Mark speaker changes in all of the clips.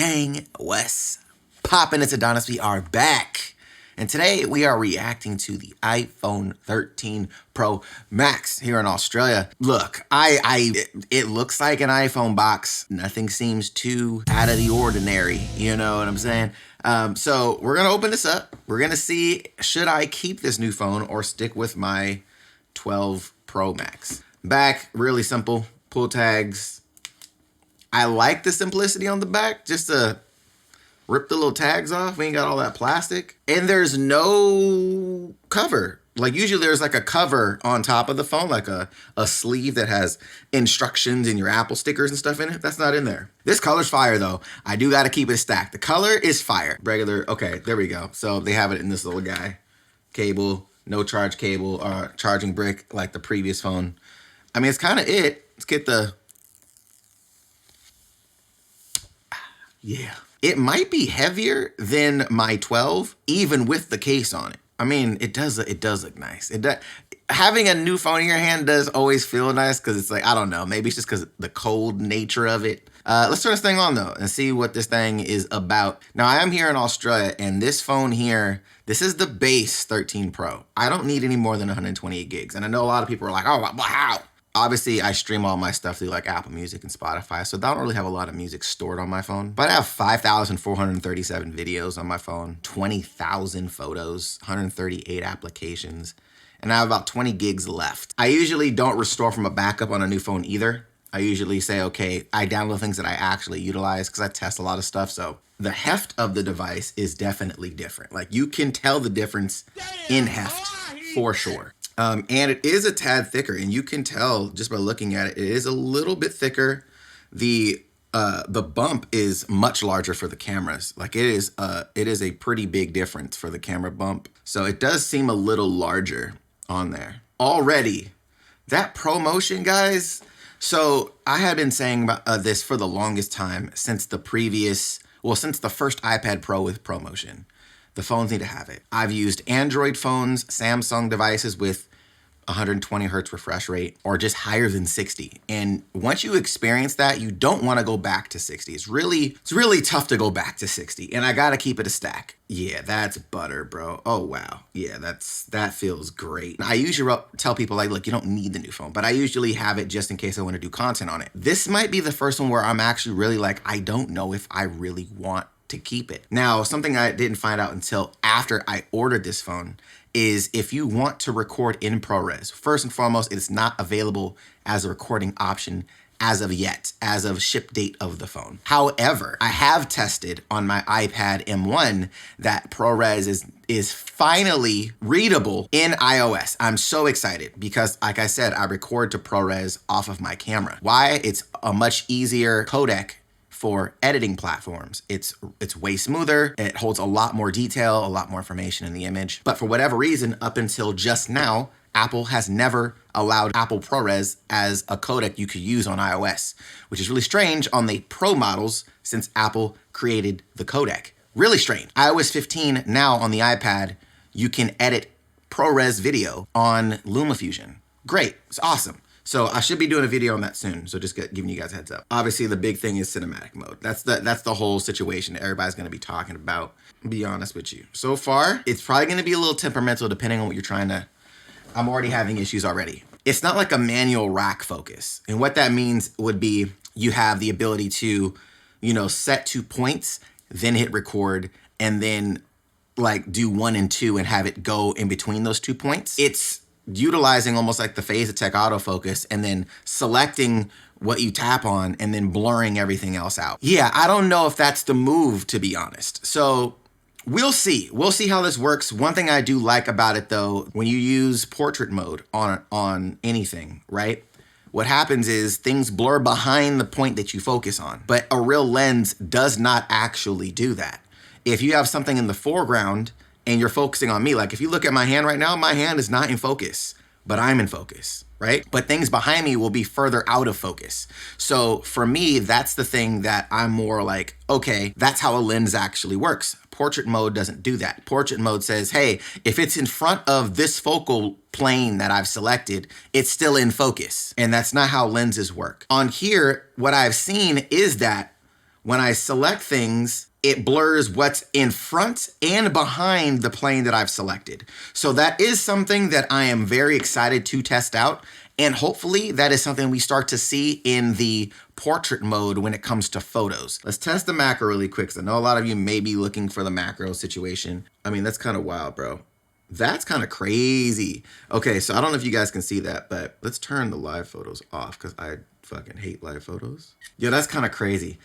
Speaker 1: Gang, Wes poppin', it's Adonis. We are back. And today we are reacting to the iPhone 13 Pro Max here in Australia. Look, it looks like an iPhone box. Nothing seems too out of the ordinary. You know what I'm saying? So we're gonna open this up. We're gonna see, should I keep this new phone or stick with my 12 Pro Max? Back, really simple, pull tags. I like the simplicity on the back, just to rip the little tags off. We ain't got all that plastic. And there's no cover. Like usually there's like a cover on top of the phone, like a sleeve that has instructions and your Apple stickers and stuff in it. That's not in there. This color's fire though. I do gotta keep it stacked. The color is fire. Regular, okay, there we go. So they have it in this little guy. Cable, no charge cable, charging brick like the previous phone. I mean, it's kind of it. Let's get the, yeah. It might be heavier than my 12, even with the case on it. I mean, it does look nice. Having a new phone in your hand does always feel nice because it's like, I don't know, maybe it's just because the cold nature of it. Let's turn this thing on though and see what this thing is about. Now I am here in Australia and this phone here, this is the base 13 Pro. I don't need any more than 128 gigs. And I know a lot of people are like, oh, wow. Obviously, I stream all my stuff through like Apple Music and Spotify, so I don't really have a lot of music stored on my phone. But I have 5,437 videos on my phone, 20,000 photos, 138 applications, and I have about 20 gigs left. I usually don't restore from a backup on a new phone either. I usually say, okay, I download things that I actually utilize because I test a lot of stuff, so the heft of the device is definitely different. Like you can tell the difference in heft for sure. And it is a tad thicker, and you can tell just by looking at it, it is a little bit thicker. The bump is much larger for the cameras. Like it is a pretty big difference for the camera bump. So it does seem a little larger on there. Already, that ProMotion, guys. So I had been saying about this for the longest time since the first iPad Pro with ProMotion. The phones need to have it. I've used Android phones, Samsung devices with 120 hertz refresh rate or just higher than 60. And once you experience that, you don't want to go back to 60. It's really tough to go back to 60. And I got to keep it a stack. Yeah, that's butter, bro. Oh, wow. Yeah, that feels great. I usually tell people like, look, you don't need the new phone, but I usually have it just in case I want to do content on it. This might be the first one where I'm actually really like, I don't know if I really want to keep it. Now, something I didn't find out until after I ordered this phone is if you want to record in ProRes, first and foremost, it's not available as a recording option as of yet, as of ship date of the phone. However, I have tested on my iPad M1 that ProRes is finally readable in iOS. I'm so excited because, like I said, I record to ProRes off of my camera. Why? It's a much easier codec for editing platforms. It's way smoother. It holds a lot more detail, a lot more information in the image. But for whatever reason, up until just now, Apple has never allowed Apple ProRes as a codec you could use on iOS, which is really strange on the Pro models since Apple created the codec. Really strange. iOS 15 now on the iPad, you can edit ProRes video on LumaFusion. Great, it's awesome. So I should be doing a video on that soon. So just giving you guys a heads up. Obviously, the big thing is cinematic mode. That's the whole situation that everybody's going to be talking about. I'll be honest with you. So far, it's probably going to be a little temperamental depending on what you're trying to. I'm already having issues already. It's not like a manual rack focus. And what that means would be you have the ability to, set 2 points, then hit record, and then like do 1 and 2 and have it go in between those 2 points. It's utilizing almost like the Phase-Tech autofocus and then selecting what you tap on and then blurring everything else out. Yeah, I don't know if that's the move, to be honest. So we'll see. We'll see how this works. One thing I do like about it though, when you use portrait mode on anything, right? What happens is things blur behind the point that you focus on, but a real lens does not actually do that. If you have something in the foreground and you're focusing on me, like if you look at my hand right now, my hand is not in focus, but I'm in focus, right? But things behind me will be further out of focus. So for me, that's the thing that I'm more like, okay, that's how a lens actually works. Portrait mode doesn't do that. Portrait mode says, hey, if it's in front of this focal plane that I've selected, it's still in focus. And that's not how lenses work. On here, what I've seen is that when I select things, it blurs what's in front and behind the plane that I've selected. So that is something that I am very excited to test out. And hopefully that is something we start to see in the portrait mode when it comes to photos. Let's test the macro really quick, because I know a lot of you may be looking for the macro situation. I mean, that's kind of wild, bro. That's kind of crazy. Okay, so I don't know if you guys can see that, but let's turn the live photos off, because I fucking hate live photos. Yo, that's kind of crazy.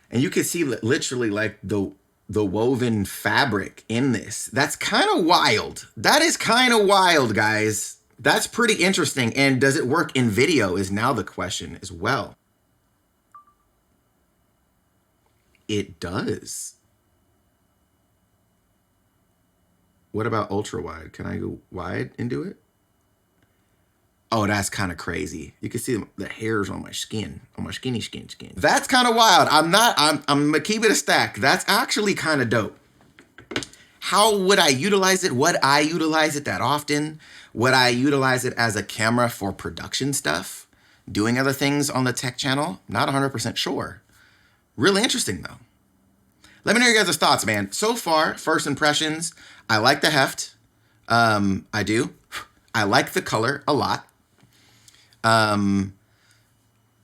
Speaker 1: And you can see literally like the woven fabric in this. That's kind of wild. That is kind of wild, guys. That's pretty interesting. And does it work in video is now the question as well. It does. What about ultra wide? Can I go wide and do it? Oh, that's kind of crazy. You can see the hairs on my skin, on my skinny skin. That's kind of wild. I'm gonna keep it a stack. That's actually kind of dope. How would I utilize it? Would I utilize it that often? Would I utilize it as a camera for production stuff? Doing other things on the tech channel? Not 100% sure. Really interesting though. Let me know your guys' thoughts, man. So far, first impressions, I like the heft. I do. I like the color a lot. And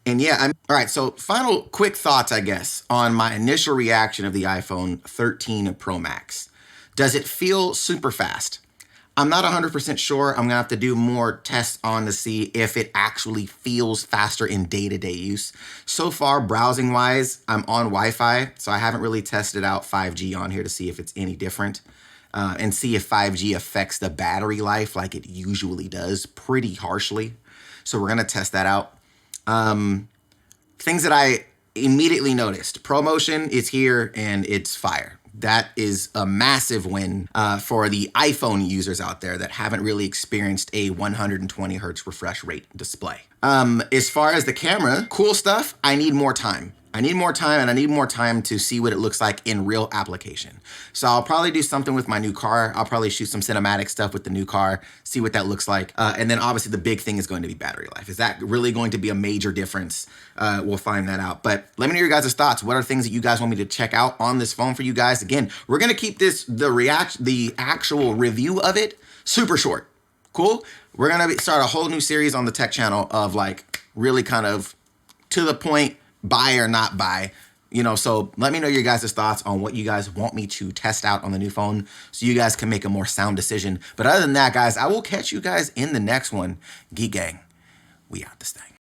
Speaker 1: yeah, all right, so final quick thoughts, I guess, on my initial reaction of the iPhone 13 Pro Max. Does it feel super fast? I'm not 100% sure. I'm gonna have to do more tests on to see if it actually feels faster in day-to-day use. So far, browsing-wise, I'm on Wi-Fi, so I haven't really tested out 5G on here to see if it's any different. And see if 5G affects the battery life like it usually does pretty harshly. So we're gonna test that out. Things that I immediately noticed. ProMotion is here and it's fire. That is a massive win for the iPhone users out there that haven't really experienced a 120 hertz refresh rate display. As far as the camera, cool stuff, I need more time. I need more time, and I need more time to see what it looks like in real application. So I'll probably do something with my new car. I'll probably shoot some cinematic stuff with the new car, see what that looks like. And then obviously the big thing is going to be battery life. Is that really going to be a major difference? We'll find that out. But let me know your guys' thoughts. What are things that you guys want me to check out on this phone for you guys? Again, we're gonna keep this, the actual review of it super short. Cool? We're gonna start a whole new series on the tech channel of like really kind of to the point, buy or not buy, you know. So let me know your guys' thoughts on what you guys want me to test out on the new phone so you guys can make a more sound decision. But other than that, guys, I will catch you guys in the next one. Geek Gang, we out this thing.